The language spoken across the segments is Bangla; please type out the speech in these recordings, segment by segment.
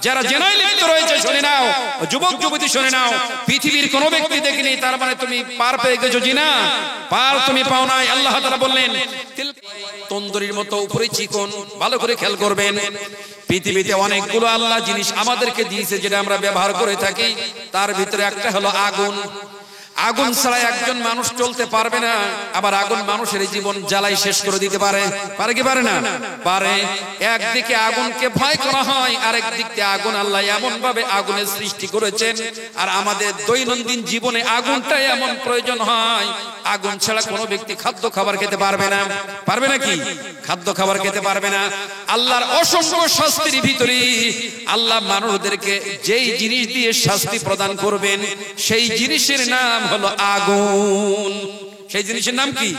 যারা জেনায় লিপ্ত রয়েছে শুনে নাও, যুবক যুবতী শুনে নাও, পৃথিবীর কোন ব্যক্তি দেখেনি তার মানে তুমি পার পেয়ে গেছো জিনা, পার তুমি পাও নাই। আল্লাহ তাআলা বললেন তন্দুরির মতো উপরে চিকন, ভালো করে খেয়াল করবেন। পৃথিবীতে অনেকগুলো আল্লাহ জিনিস আমাদেরকে দিয়েছে যেটা আমরা ব্যবহার করে থাকি, তার ভিতরে একটা হলো আগুন। আগুন ছাড়া একজন মানুষ চলতে পারবে না। আবার আগুন মানুষের জীবন জ্বালাই শেষ করে দিতে পারে, পারে কি পারে না? পারে। একদিকে আগুনকে ভয় করা হয়, আরেক দিক থেকে আগুন আল্লাহ এমন ভাবে আগুনের সৃষ্টি করেছেন, আর আমাদের দৈনন্দিন জীবনে আগুনটাই এমন প্রয়োজন হয়। আগুন ছাড়া কোনো ব্যক্তি খাদ্য খাবার খেতে পারবে না, পারবে নাকি? খাদ্য খাবার খেতে পারবে না। আল্লাহর অসংখ্য শাস্তির ভিতরে আল্লাহ মানুষদেরকে যেই জিনিস দিয়ে শাস্তি প্রদান করবেন সেই জিনিসের নাম হলো আগুন। সেই জিনিসের নাম কি?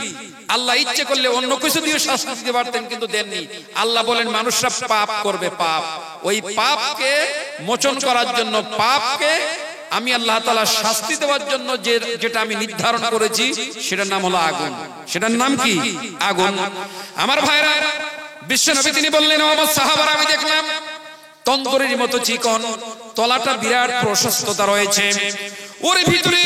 আল্লাহ ইচ্ছে করলে অন্য কিছু দিয়ে শাস্তি দিতে পারতেন, কিন্তু দেননি। আল্লাহ বলেন মানুষরা পাপ করবে, পাপ, ওই পাপকে মোচন করার জন্য, পাপকে আমি আল্লাহ তাআলা শাস্তি দেওয়ার জন্য যেটা আমি নির্ধারণ করেছি সেটার নাম হলো আগুন। সেটার নাম কি? আগুন। আমার ভাইরা, বিশ্বনবী তিনি বললেন, ও আমার সাহাবারা, আমি দেখলাম তন্দুরের মতো চিকন, তলাটা বিরাট প্রশস্ততা রয়েছে, ওর ভিতরে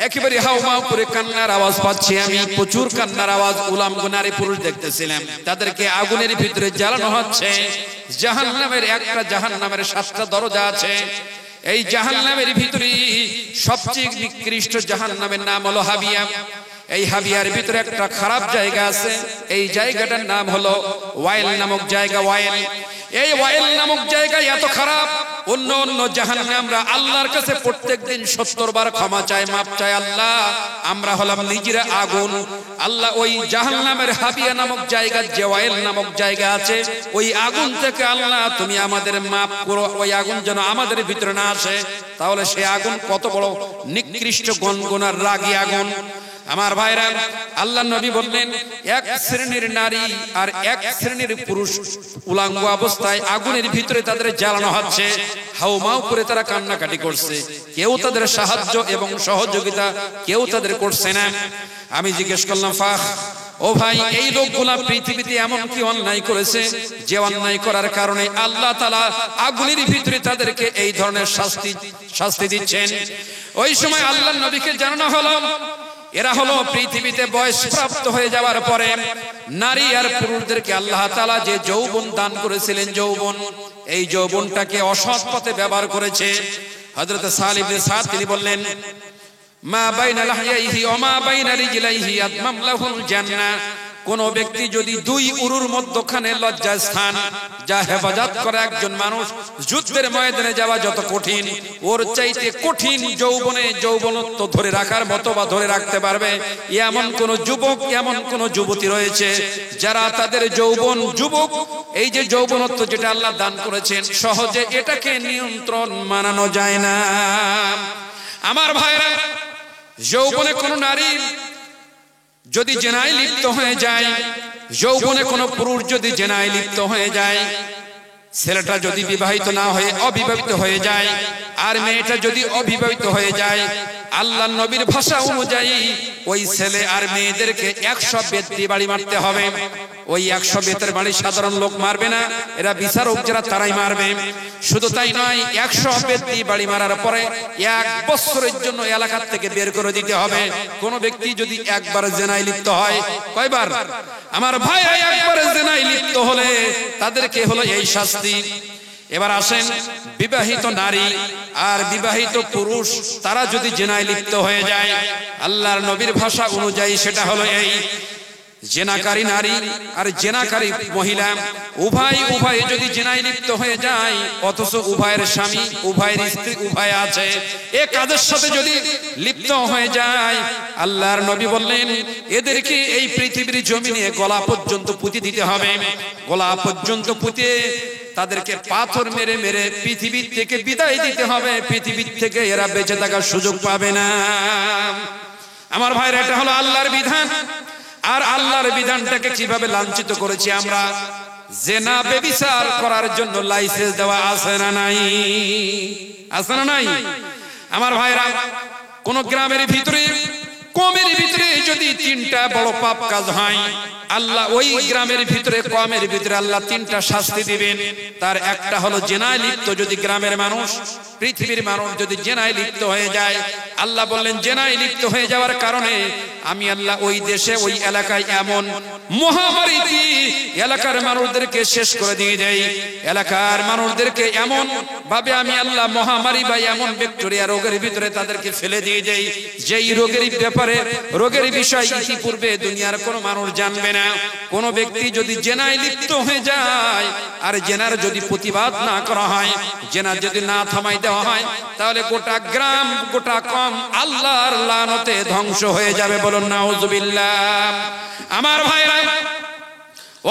একেবারে হাউমাউ করে কান্নার আওয়াজ পাচ্ছি আমি, প্রচুর কান্নার আওয়াজ। উলামগণ নারী পুরুষ দেখতেছিলাম, তাদেরকে আগুনের ভিতরে জ্বালানো হচ্ছে। জাহান্নামের একটা জাহান্নামের 7টা দরজা আছে। এই জাহান্নামের ভিতরে সবচেয়ে নিকৃষ্ট জাহান্নামের নাম হলো হাবিয়া। এই হাবিয়ার ভিতরে একটা খারাপ জায়গা আছে, এই জায়গাটার নাম হলো ওয়াইল নামক জায়গা। ওয়াইল, এই ওয়াইল নামক জায়গা এত খারাপ, অন্য অন্য জাহান্নামে আমরা আল্লাহর কাছে প্রত্যেকদিন 70 বার ক্ষমা চাই, মাপ চাই। আল্লাহ, আমরা হলাম নিজেরা আগুন। আল্লাহ ওই জাহান্নামের হাবিয়া নামক জায়গা, যে ওয়াইল নামক জায়গা আছে, ওই আগুন থেকে আল্লাহ তুমি আমাদের মাপ করো, ওই আগুন যেন আমাদের ভিতরে না আসে। তাহলে সে আগুন কত বড় নিকৃষ্ট গনগনার রাগী আগুন। আমার ভাইরা, আল্লাহ নবী বললেন এক শ্রেণীর নারী আর এক শ্রেণীর পুরুষ উলঙ্গ অবস্থায় আগুনের ভিতরে তাদের জ্বালানো হচ্ছে। হাউমাউ করে তারা কান্নাকাটি করছে, কেউ তাদের সাহায্য এবং সহযোগিতা কেউ তাদের করছে না। আমি জিজ্ঞেস করলাম, ফাখ, ও ভাই, এই লোকগুলা পৃথিবীতে এমন কি অন্যায় করেছে যে অন্যায় করার কারণে আল্লাহ তাআলা আগুনের ভিতরে তাদেরকে এই ধরনের শাস্তি দিচ্ছেন? ওই সময় আল্লাহর নবীকে জানানো হলো এরা হলো পৃথিবীতে বয়স প্রাপ্ত হয়ে যাওয়ার পরে নারী আর পুরুষদেরকে আল্লাহ তাআলা যে যৌবন দান করেছিলেন, যৌবন, এই যৌবনটাকে অসৎ পথে ব্যবহার করেছে। হযরত সালিহ ইবনে সাদ তিনি বললেন, মা বাইনা লাহইহি ওয়া মা বাইনা রিজলাইহি আতমাম লাহুল জান্নাহ। কোন ব্যক্তি যদি 2 উরুর মধ্যখানে লজ্জাস্থান যা হেফাজত করে একজন মানুষ, যুদ্ধের ময়দানে যাওয়া যত কঠিন, ওর চাইতে কঠিন যৌবনত্ব ধরে রাখার মতো বা ধরে রাখতে পারবে এমন কোন যুবক, এমন কোন যুবতী রয়েছে যারা তাদের যুবক, এই যে যৌবনত্ব যেটা আল্লাহ দান করেছেন, সহজে এটাকে নিয়ন্ত্রণ মানানো যায় না। আমার ভাইরা, যৌবনে কোন নারী যদি জেনায় লিপ্ত হয়ে যায়, যৌবনে কোন পুরুষ যদি জেনায় লিপ্ত হয়ে যায়, ছেলেটা যদি বিবাহিত না হয়ে অবিবাহিত হয়ে যায়, আর মেয়েটা যদি অবিবাহিত হয়ে যায়, আল্লাহর নবীর ভাষা অনুযায়ী ওই ছেলে আর মেয়েদেরকে 100 বেত দিয়ে বাড়ি মারতে হবে। ওই 100 বেতের বাড়ি সাধারণ লোক মারবে না, এরা বিচারক যারা তারাই মারবে। শুধু তাই নয়, 100 বেত দিয়ে বাড়ি মারার পরে 1 বছরের জন্য এলাকা থেকে বের করে দিতে হবে। কোন ব্যক্তি যদি একবার জেনায় লিপ্ত হয়, কয়বার? আমার ভাই, একবার জেনায় লিপ্ত হলে তাদেরকে হলো এই শাস্তি। এবার আসেন, বিবাহিত নারী আর বিবাহিত পুরুষ তারা যদি জেনায় লিপ্ত হয়ে যায়, আল্লাহর নবীর ভাষা অনুযায়ী সেটা হলো এই, জেনাকারী নারী আর জেনাকারী মহিলা উভয় যদি জেনায় লিপ্ত হয়ে যায়, অথচ উভয়ের স্বামী, উভয়ের স্ত্রী, উভয় আছে, এ কাজের সাথে যদি লিপ্ত হয়ে যায়, আল্লাহর নবী বললেন এদেরকে এই পৃথিবীর জমিনে গলা পর্যন্ত পুঁতে দিতে হবে। গলা পর্যন্ত পুঁতে তাদেরকে পাথর মেরে মেরে পৃথিবীর থেকে বিদায় দিতে হবে। পৃথিবীর থেকে এরা বেঁচে থাকার সুযোগ পাবে না। আমার ভাইরা, এটা হলো আল্লাহর বিধান। আর আল্লাহর বিধানটাকে কিভাবে লাঞ্ছিত করেছি আমরা। জেনা ব্যভিচার করার জন্য লাইসেন্স দেওয়া আছে না নাই? আছে না নাই? আমার ভাইরা, কোন গ্রামের ভিতরে, কমের ভিতরে যদি 3টা বড় পাপ কাজ হয়, আল্লাহ ওই গ্রামের ভিতরে কমের ভিতরে আল্লাহ তিনটা শাস্তি দিবেন। তার একটা হলো জেনায় লিপ্ত যদি গ্রামের মানুষ পৃথিবীর মানুষ যদি জেনায় লিপ্ত হয়ে যায়, আল্লাহ বললেন জেনায় লিপ্ত হয়ে যাওয়ার কারণে আমি আল্লাহ ওই দেশে ওই এলাকায় এমন মহামারী এলাকার মানুষদেরকে শেষ করে দিয়ে দেই। এলাকার মানুষদেরকে এমন ভাবে আমি আল্লাহ মহামারী বা এমন ব্যাকটেরিয়া রোগের ভিতরে তাদেরকে ফেলে দিয়ে দেই, যেই রোগের ব্যাপারে রোগের বিষয় ইতিপূর্বে দুনিয়ার কোনো মানুষ জানবে না। কোনো ব্যক্তি যদি জেনায় লিপ্ত হয়ে যায় আর জেনার যদি প্রতিবাদ না করা হয়, জেনা যদি না থামাই দেওয়া হয়, তাহলে গোটা গ্রাম গোটা কম আল্লাহর লানতে ধ্বংস হয়ে যাবে। বলুন নাউজুবিল্লাহ। আমার ভাইরা,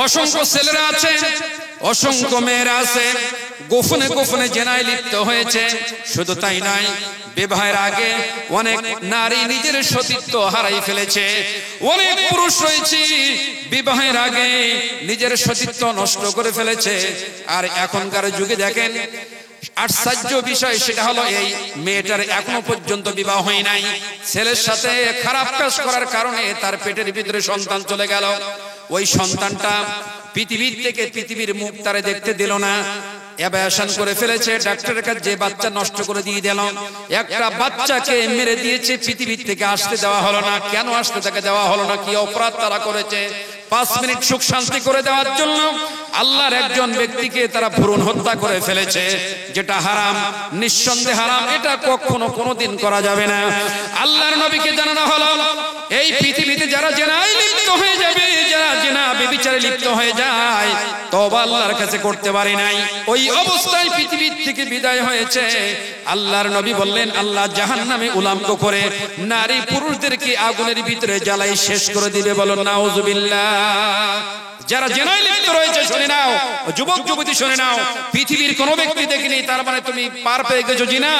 অসংখ্য ছেলেরা আছে, অসংখ্য মেয়েরা আছে গোপনে গোপনে জেনায় লিপ্ত হয়েছে। শুধু তাই নয়, বিবাহের আগে অনেক নারী নিজের সতীত্ব হারাই ফেলেছে। অনেক পুরুষ রয়েছে বিবাহের আগে নিজের সতীত্ব নষ্ট করে ফেলেছে। আর এখনকার যুগে দেখেন আশ্চর্য বিষয়, সেটা হলো এই মেয়েটার এখনো পর্যন্ত বিবাহ হয় নাই। ছেলের সাথে খারাপ কাজ করার কারণে তার পেটের ভিতরে সন্তান চলে গেল। ওই সন্তানটা পৃথিবীর থেকে পৃথিবীর মুখ তারে দেখতে দিল না, অ্যাবর্শন করে ফেলেছে। ডাক্তারের কাছে যে বাচ্চা নষ্ট করে দিয়ে দিল, একটা বাচ্চাকে মেরে দিয়েছে, পৃথিবীর থেকে আসতে দেওয়া হলো না। কেন আসতে তাকে দেওয়া হলো না? কি অপরাধ তারা করেছে? 5 মিনিট সুখ শান্তি করে দেওয়ার জন্য আল্লাহর একজন ব্যক্তিকে তারা ভ্রূণ হত্যা করে ফেলেছে, যেটা হারাম, নিঃসন্দেহে হারাম। এটা কখনো কোনোদিন করা যাবে না। আল্লাহর নবীকে জানানো হলো এই পৃথিবীতে যারা জেনায় লিপ্ত হয়ে যাবে, যারা জেনা ব্যভিচারে লিপ্ত হয়ে যায়, তওবা আল্লাহর কাছে করতে পারে নাই, ওই অবস্থায় পৃথিবীর থেকে বিদায় হয়েছে। আল্লাহর নবী বললেন আল্লাহ জাহান্নামে উলঙ্গ করে নারী পুরুষদেরকে আগুনের ভিতরে জ্বালাই শেষ করে দিবে। বলুন নাউজুবিল্লাহ। যারা জেনায় লিপ্ত রয়েছে শুনে নাও, যুবক যুবতী শুনে নাও, পৃথিবীর কোন ব্যক্তি দেখেনি তার মানে তুমি পার পেয়ে গেছো জিনা,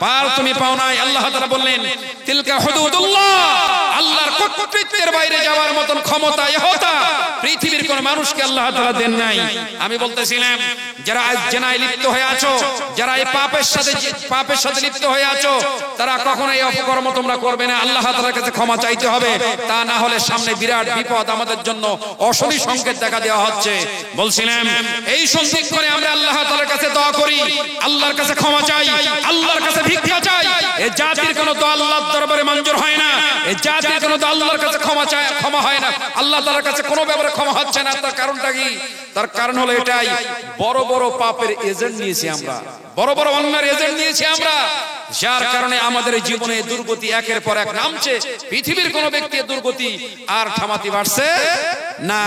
পার তুমি পাও নাই। আল্লাহ তাআলা বললেন তিলকা হুদুদুল্লাহ, আল্লাহর কর্তৃত্বের বাইরে যাওয়ার মতন ক্ষমতা ইহতা পৃথিবীর কোন মানুষকে আল্লাহ তাআলা দেন নাই। আমি বলতেছিলাম যারা আজ জেনায় লিপ্ত হয়ে আছো, যারা এই পাপের সাথে লিপ্ত হয়ে আছো, তারা কখনো এই অপকর্ম তোমরা করবে না। আল্লাহ তাআলার কাছে ক্ষমা চাইতে হবে, তা না হলে সামনে বিরাট বিপদ আমাদের জন্য অশনি সংকেত দেখা দেওয়া হচ্ছে। বলছিলাম এই সন্ধিক করে আমরা আল্লাহ তাআলার কাছে দোয়া করি, আল্লাহর কাছে ক্ষমা চাই, আল্লাহর কাছে ভিক্ষা চাই। এই জাতির কোনো দোয়া আল্লাহর দরবারে মঞ্জুর হয় না, এই জাতির কোনো দোয়া আল্লাহর কাছে ক্ষমা হয় না, আল্লাহ তাআলার কাছে কোনো ব্যাপারে ক্ষমা হচ্ছে না। তার কারণটা কি? তার কারণ হলো এটাই, বড় বড় পাপের এজেন্ট নিয়েছি আমরা, বড় বড় অন্যায়ের এজেন্ট নিয়েছি আমরা, যার কারণে আমাদের জীবনে দুর্গতি একের পর এক নামছে। পৃথিবীর কোন ব্যক্তির দুর্গতি আর থামাতে পারছে না।